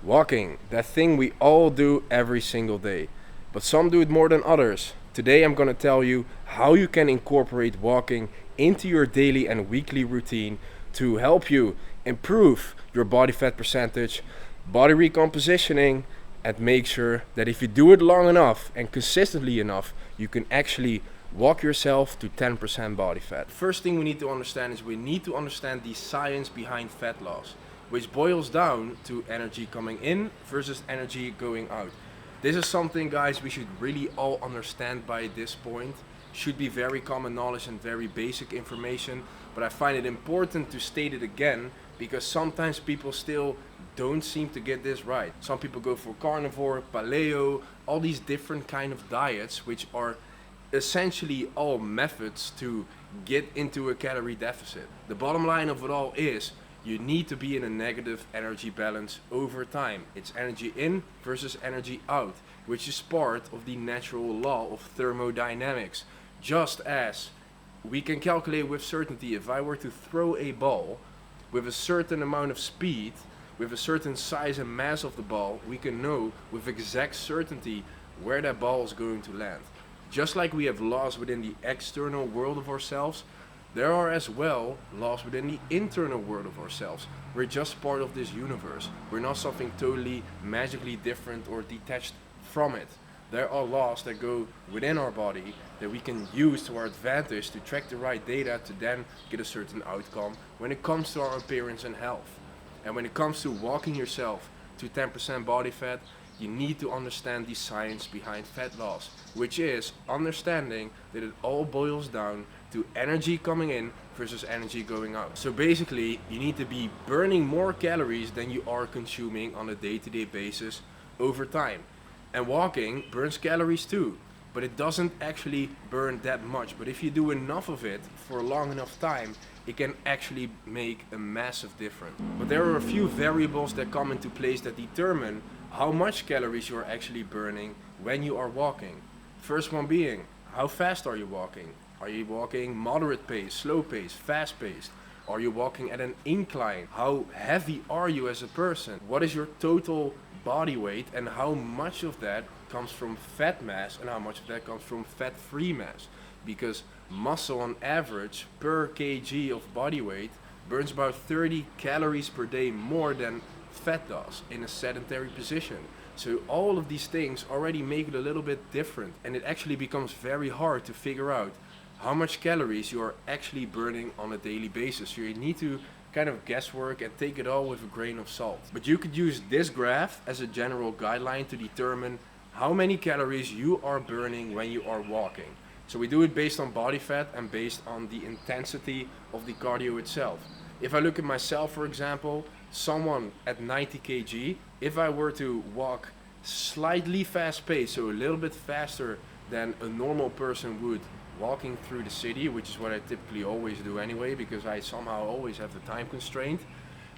Walking, that thing we all do every single day, but some do it more than others. Today I'm gonna tell you how you can incorporate walking into your daily and weekly routine to help you improve your body fat percentage, body recompositioning, and make sure that if you do it long enough and consistently enough, you can actually walk yourself to 10% body fat. First thing we need to understand is we need to understand the science behind fat loss, which boils down to energy coming in versus energy going out. This is something, guys, we should really all understand by this point. Should be very common knowledge and very basic information, but I find it important to state it again because sometimes people still don't seem to get this right. Some people go for carnivore, paleo, all these different kind of diets, which are essentially all methods to get into a calorie deficit. The bottom line of it all is you need to be in a negative energy balance over time. It's energy in versus energy out, which is part of the natural law of thermodynamics. Just as we can calculate with certainty, if I were to throw a ball with a certain amount of speed, with a certain size and mass of the ball, we can know with exact certainty where that ball is going to land. Just like we have laws within the external world of ourselves, there are as well laws within the internal world of ourselves. We're just part of this universe. We're not something totally magically different or detached from it. There are laws that go within our body that we can use to our advantage to track the right data to then get a certain outcome when it comes to our appearance and health. And when it comes to walking yourself to 10% body fat, you need to understand the science behind fat loss, which is understanding that it all boils down to energy coming in versus energy going out. So basically, you need to be burning more calories than you are consuming on a day-to-day basis over time. And walking burns calories too, but it doesn't actually burn that much. But if you do enough of it for a long enough time, it can actually make a massive difference. But there are a few variables that come into place that determine how much calories you are actually burning when you are walking. First one being, how fast are you walking? Are you walking moderate pace, slow pace, fast paced? Are you walking at an incline? How heavy are you as a person? What is your total body weight and how much of that comes from fat mass and how much of that comes from fat-free mass? Because muscle on average per kg of body weight burns about 30 calories per day more than fat does in a sedentary position. So all of these things already make it a little bit different, and it actually becomes very hard to figure out how much calories you are actually burning on a daily basis. So you need to kind of guesswork and take it all with a grain of salt. But you could use this graph as a general guideline to determine how many calories you are burning when you are walking. So we do it based on body fat and based on the intensity of the cardio itself. If I look at myself, for example, someone at 90 kg, if I were to walk slightly fast paced, so a little bit faster than a normal person would walking through the city, which is what I typically always do anyway, because I somehow always have the time constraint,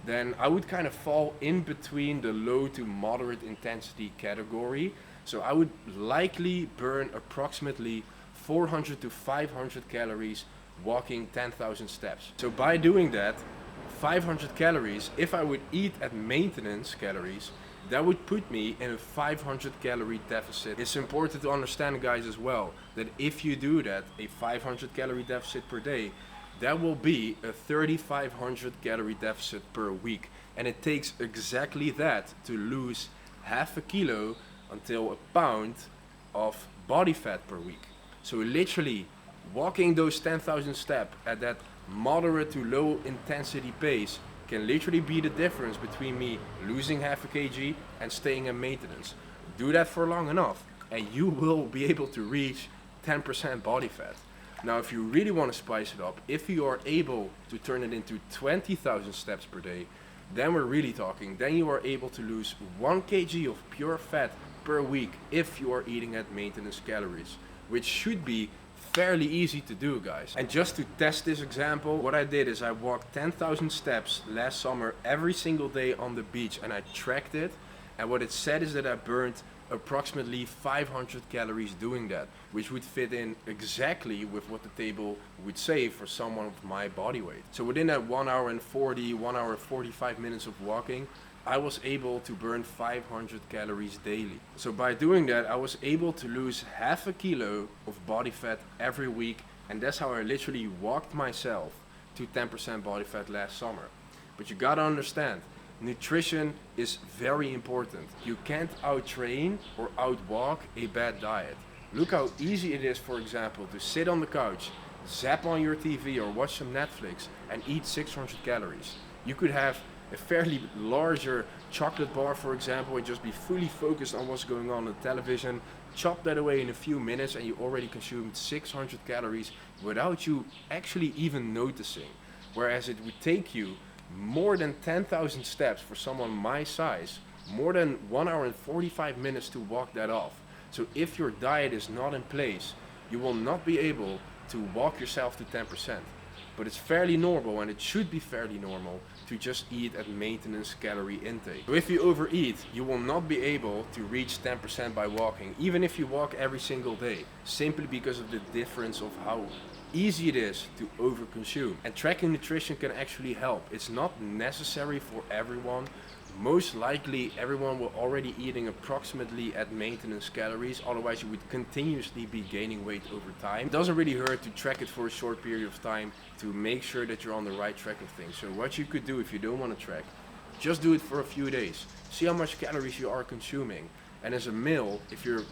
then I would kind of fall in between the low to moderate intensity category. So I would likely burn approximately 400 to 500 calories walking 10,000 steps. So by doing that, 500 calories, if I would eat at maintenance calories, that would put me in a 500 calorie deficit. It's important to understand, guys, as well, that if you do that, a 500 calorie deficit per day, that will be a 3,500 calorie deficit per week. And it takes exactly that to lose half a kilo until a pound of body fat per week. So literally walking those 10,000 steps at that moderate to low intensity pace can literally be the difference between me losing half a kg and staying at maintenance. Do that for long enough and you will be able to reach 10% body fat. Now if you really want to spice it up, if you are able to turn it into 20,000 steps per day, then we're really talking. Then you are able to lose 1 kg of pure fat per week if you are eating at maintenance calories, which should be fairly easy to do, guys. And just to test this example, what I did is I walked 10,000 steps last summer every single day on the beach, and I tracked it, and what it said is that I burned approximately 500 calories doing that, which would fit in exactly with what the table would say for someone of my body weight. So within that 1 hour and 45 minutes of walking, I was able to burn 500 calories daily. So by doing that, I was able to lose half a kilo of body fat every week, and that's how I literally walked myself to 10% body fat last summer. But you gotta understand, nutrition is very important. You can't out-train or out-walk a bad diet. Look how easy it is, for example, to sit on the couch, zap on your TV or watch some Netflix and eat 600 calories. You could have a fairly larger chocolate bar, for example, and just be fully focused on what's going on the television, chop that away in a few minutes and you already consumed 600 calories without you actually even noticing. Whereas it would take you more than 10,000 steps for someone my size, more than 1 hour and 45 minutes to walk that off. So if your diet is not in place, you will not be able to walk yourself to 10%. But it's fairly normal, and it should be fairly normal, to just eat at maintenance calorie intake. So if you overeat, you will not be able to reach 10% by walking, even if you walk every single day, simply because of the difference of how easy it is to overconsume. And tracking nutrition can actually help. It's not necessary for everyone. Most likely everyone will already eating approximately at maintenance calories, otherwise you would continuously be gaining weight over time. It doesn't really hurt to track it for a short period of time to make sure that you're on the right track of things. So what you could do if you don't want to track, just do it for a few days. See how much calories you are consuming. And as a male, if you're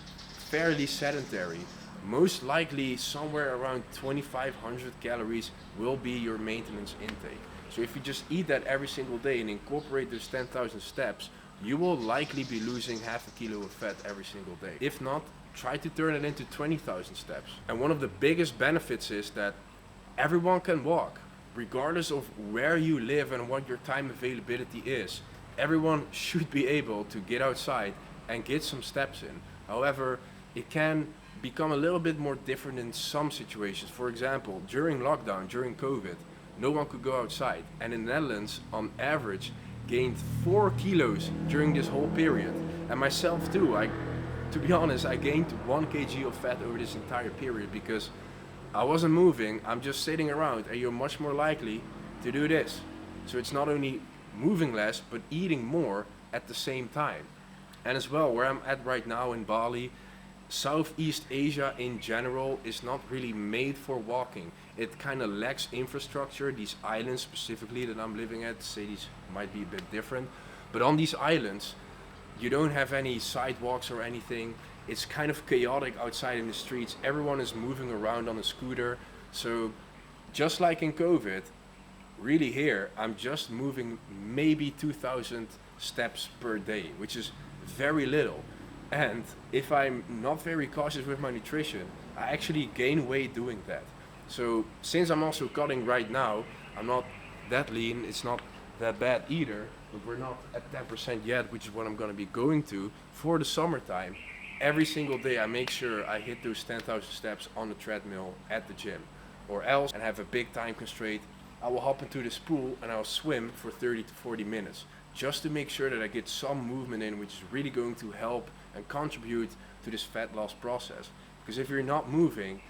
fairly sedentary, most likely somewhere around 2,500 calories will be your maintenance intake. So if you just eat that every single day and incorporate those 10,000 steps, you will likely be losing half a kilo of fat every single day. If not, try to turn it into 20,000 steps. And one of the biggest benefits is that everyone can walk, regardless of where you live and what your time availability is. Everyone should be able to get outside and get some steps in. However, it can become a little bit more different in some situations. For example, during lockdown, during COVID, no one could go outside, and in the Netherlands on average gained 4 kilos during this whole period. And myself too, to be honest, I gained 1 kg of fat over this entire period because I wasn't moving, I'm just sitting around, and you're much more likely to do this. So it's not only moving less but eating more at the same time. And as well, where I'm at right now in Bali, Southeast Asia in general is not really made for walking. It kind of lacks infrastructure. These islands specifically that I'm living at, cities might be a bit different, but on these islands you don't have any sidewalks or anything. It's kind of chaotic outside in the streets. Everyone is moving around on a scooter. So just like in COVID, really here I'm just moving maybe 2,000 steps per day, which is very little. And if I'm not very cautious with my nutrition, I actually gain weight doing that. So since I'm also cutting right now, I'm not that lean, it's not that bad either, but we're not at 10% yet, which is what I'm gonna be going to for the summertime. Every single day I make sure I hit those 10,000 steps on the treadmill at the gym. Or else, and have a big time constraint, I will hop into this pool and I'll swim for 30 to 40 minutes. Just to make sure that I get some movement in, which is really going to help and contribute to this fat loss process. Because if you're not moving,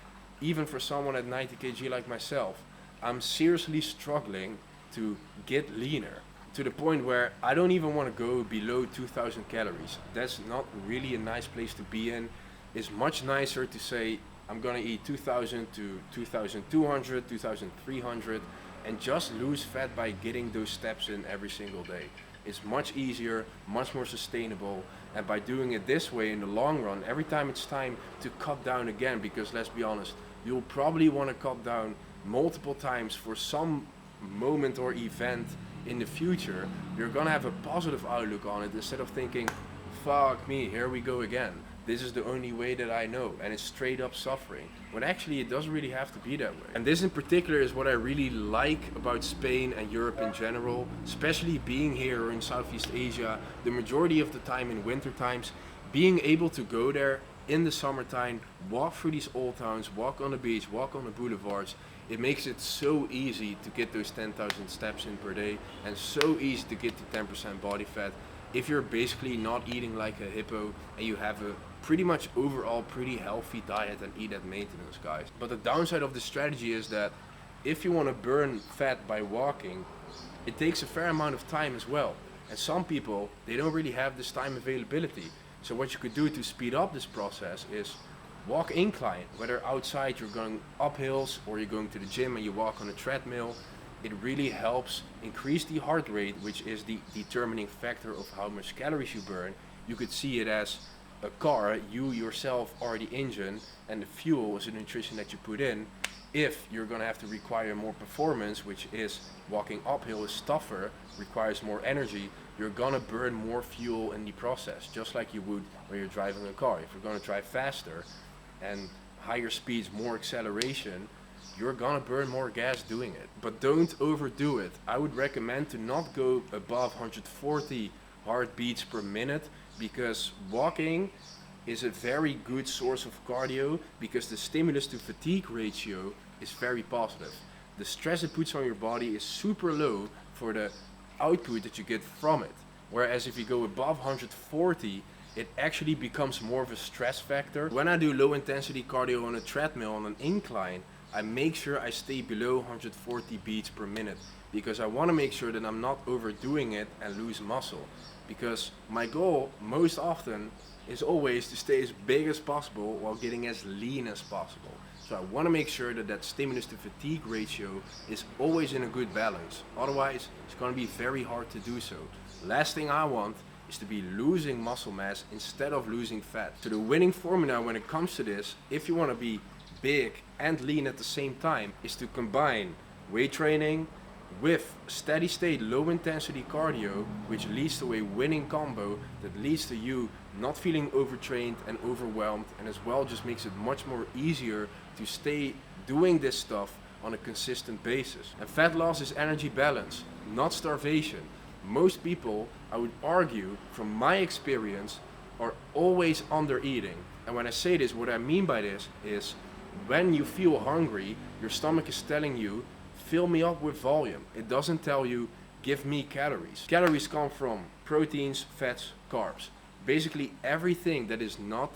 even for someone at 90 kg like myself, I'm seriously struggling to get leaner to the point where I don't even want to go below 2,000 calories. That's not really a nice place to be in. It's much nicer to say I'm gonna eat 2,000 to 2,200, 2,300 and just lose fat by getting those steps in every single day. It's much easier, much more sustainable, and by doing it this way in the long run, every time it's time to cut down again, because let's be honest, you'll probably want to cut down multiple times for some moment or event in the future, you're gonna have a positive outlook on it instead of thinking, fuck me, here we go again. This is the only way that I know, and it's straight up suffering. When actually it doesn't really have to be that way. And this in particular is what I really like about Spain and Europe in general, especially being here in Southeast Asia, the majority of the time in winter times, being able to go there in the summertime, walk through these old towns, walk on the beach, walk on the boulevards. It makes it so easy to get those 10,000 steps in per day, and so easy to get to 10% body fat if you're basically not eating like a hippo and you have a pretty much overall pretty healthy diet and eat at maintenance, guys. But the downside of this strategy is that if you want to burn fat by walking, it takes a fair amount of time as well. And some people, they don't really have this time availability. So what you could do to speed up this process is walk incline, whether outside you're going up hills or you're going to the gym and you walk on a treadmill. It really helps increase the heart rate, which is the determining factor of how much calories you burn. You could see it as a car. You yourself are the engine and the fuel is the nutrition that you put in. If you're going to have to require more performance, which is walking uphill is tougher, requires more energy, you're going to burn more fuel in the process, just like you would when you're driving a car. If you're going to drive faster and higher speeds, more acceleration, you're gonna burn more gas doing it. But don't overdo it. I would recommend to not go above 140 heartbeats per minute, because walking is a very good source of cardio, because the stimulus to fatigue ratio is very positive. The stress it puts on your body is super low for the output that you get from it. Whereas if you go above 140, it actually becomes more of a stress factor. When I do low intensity cardio on a treadmill on an incline, I make sure I stay below 140 beats per minute, because I want to make sure that I'm not overdoing it and lose muscle. Because my goal most often is always to stay as big as possible while getting as lean as possible. So I want to make sure that that stimulus to fatigue ratio is always in a good balance. Otherwise, it's going to be very hard to do so. Last thing I want is to be losing muscle mass instead of losing fat. So the winning formula when it comes to this, if you want to be big and lean at the same time, is to combine weight training with steady state low intensity cardio, which leads to a winning combo that leads to you not feeling overtrained and overwhelmed, and as well just makes it much more easier to stay doing this stuff on a consistent basis. And fat loss is energy balance, not starvation. Most people, I would argue from my experience, are always under eating. And when I say this, what I mean by this is when you feel hungry, your stomach is telling you, fill me up with volume. It doesn't tell you, give me calories. Calories come from proteins, fats, carbs. Basically everything that is not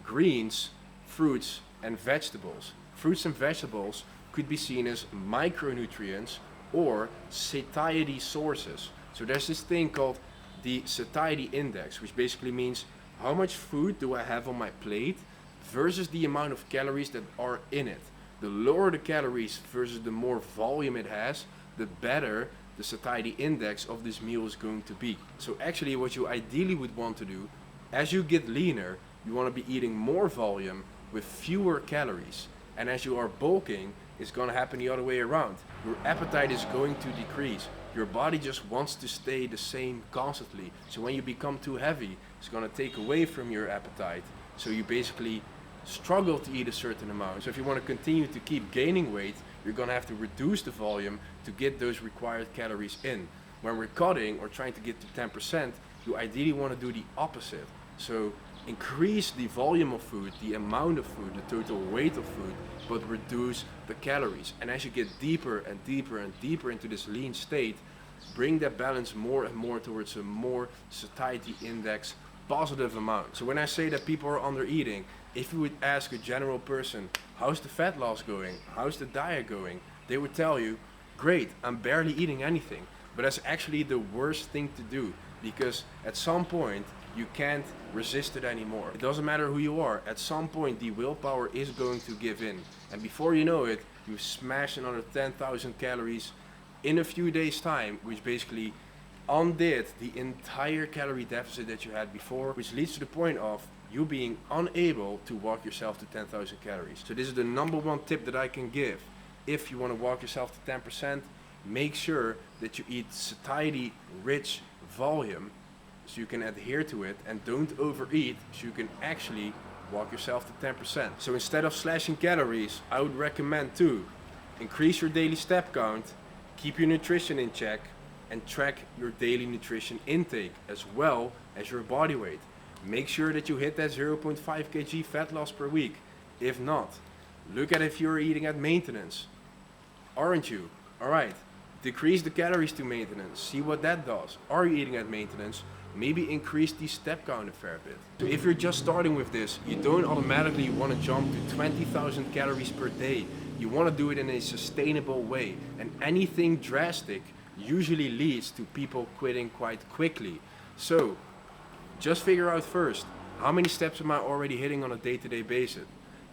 greens, fruits, and vegetables. Fruits and vegetables could be seen as micronutrients or satiety sources. So there's this thing called the satiety index, which basically means how much food do I have on my plate versus the amount of calories that are in it. The lower the calories versus the more volume it has, the better the satiety index of this meal is going to be. So actually what you ideally would want to do, as you get leaner, you want to be eating more volume with fewer calories. And as you are bulking, it's going to happen the other way around. Your appetite is going to decrease. Your body just wants to stay the same constantly. So when you become too heavy, it's going to take away from your appetite. So you basically struggle to eat a certain amount. So if you want to continue to keep gaining weight, you're going to have to reduce the volume to get those required calories in. When we're cutting or trying to get to 10%, you ideally want to do the opposite. So increase the volume of food, the amount of food, the total weight of food, but reduce the calories. And as you get deeper and deeper and deeper into this lean state, bring that balance more and more towards a more satiety index positive amount. So when I say that people are under eating, if you would ask a general person, how's the fat loss going? How's the diet going? They would tell you, great, I'm barely eating anything. But that's actually the worst thing to do, because at some point you can't resist it anymore. It doesn't matter who you are. At some point the willpower is going to give in. And before you know it, you've smashed another 10,000 calories in a few days time, which basically undid the entire calorie deficit that you had before, which leads to the point of you being unable to walk yourself to 10,000 calories. So this is the number one tip that I can give. If you want to walk yourself to 10%, make sure that you eat satiety rich volume so you can adhere to it, and don't overeat so you can actually walk yourself to 10%. So instead of slashing calories, I would recommend to increase your daily step count, keep your nutrition in check, and track your daily nutrition intake as well as your body weight. Make sure that you hit that 0.5 kg fat loss per week. If not, look at if you're eating at maintenance. Aren't you? Alright, decrease the calories to maintenance. See what that does. Are you eating at maintenance? Maybe increase the step count a fair bit. So if you're just starting with this, you don't automatically want to jump to 20,000 calories per day. You want to do it in a sustainable way. And anything drastic usually leads to people quitting quite quickly. So just figure out first, how many steps am I already hitting on a day-to-day basis?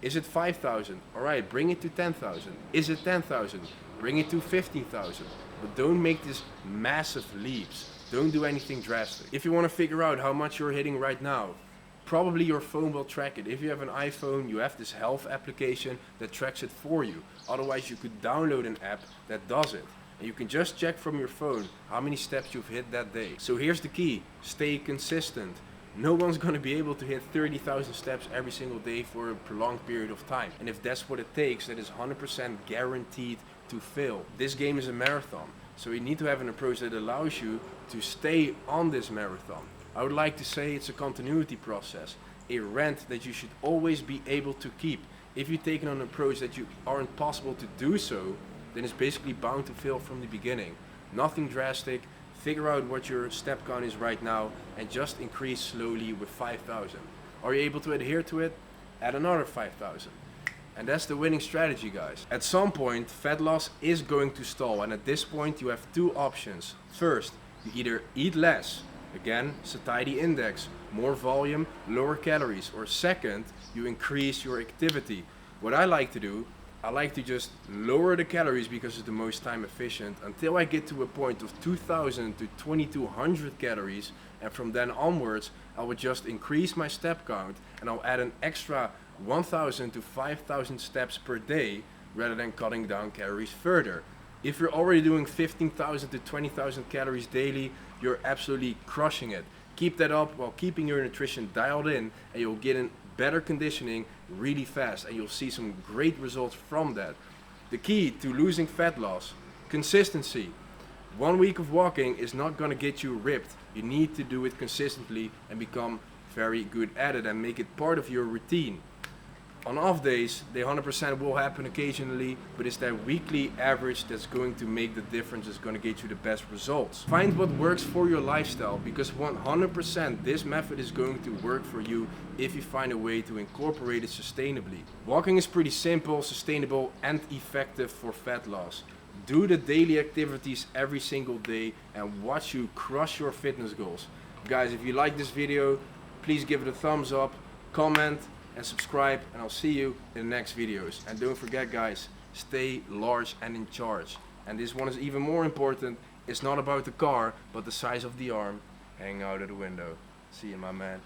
Is it 5,000? Alright, bring it to 10,000. Is it 10,000? Bring it to 15,000. But don't make these massive leaps. Don't do anything drastic. If you want to figure out how much you're hitting right now, probably your phone will track it. If you have an iPhone, you have this health application that tracks it for you. Otherwise, you could download an app that does it. And you can just check from your phone how many steps you've hit that day. So here's the key, stay consistent. No one's going to be able to hit 30,000 steps every single day for a prolonged period of time. And if that's what it takes, that is 100% guaranteed to fail. This game is a marathon. So you need to have an approach that allows you to stay on this marathon. I would like to say it's a continuity process, a rent that you should always be able to keep. If you take an approach that you aren't possible to do so, then it's basically bound to fail from the beginning. Nothing drastic, figure out what your step count is right now and just increase slowly with 5,000. Are you able to adhere to it? Add another 5,000. And that's the winning strategy, guys. At some point, fat loss is going to stall, and at this point you have two options. First, you either eat less, again, satiety index, more volume, lower calories, or second, you increase your activity. What I like to do, I like to just lower the calories because it's the most time efficient until I get to a point of 2,000 to 2,200 calories, and from then onwards I would just increase my step count and I'll add an extra 1,000 to 5,000 steps per day rather than cutting down calories further. If you're already doing 15,000 to 20,000 calories daily, you're absolutely crushing it. Keep that up while keeping your nutrition dialed in, and you'll get in better conditioning really fast, and you'll see some great results from that. The key to losing fat loss, consistency. 1 week of walking is not going to get you ripped. You need to do it consistently and become very good at it and make it part of your routine. On off days, they 100% will happen occasionally, but it's that weekly average that's going to make the difference, that's going to get you the best results. Find what works for your lifestyle, because 100% this method is going to work for you if you find a way to incorporate it sustainably. Walking is pretty simple, sustainable, and effective for fat loss. Do the daily activities every single day and watch you crush your fitness goals. Guys, if you like this video, please give it a thumbs up, comment, and subscribe, and I'll see you in the next videos. And don't forget, guys, stay large and in charge. And this one is even more important. It's not about the car, but the size of the arm hanging out of the window. See you, my man.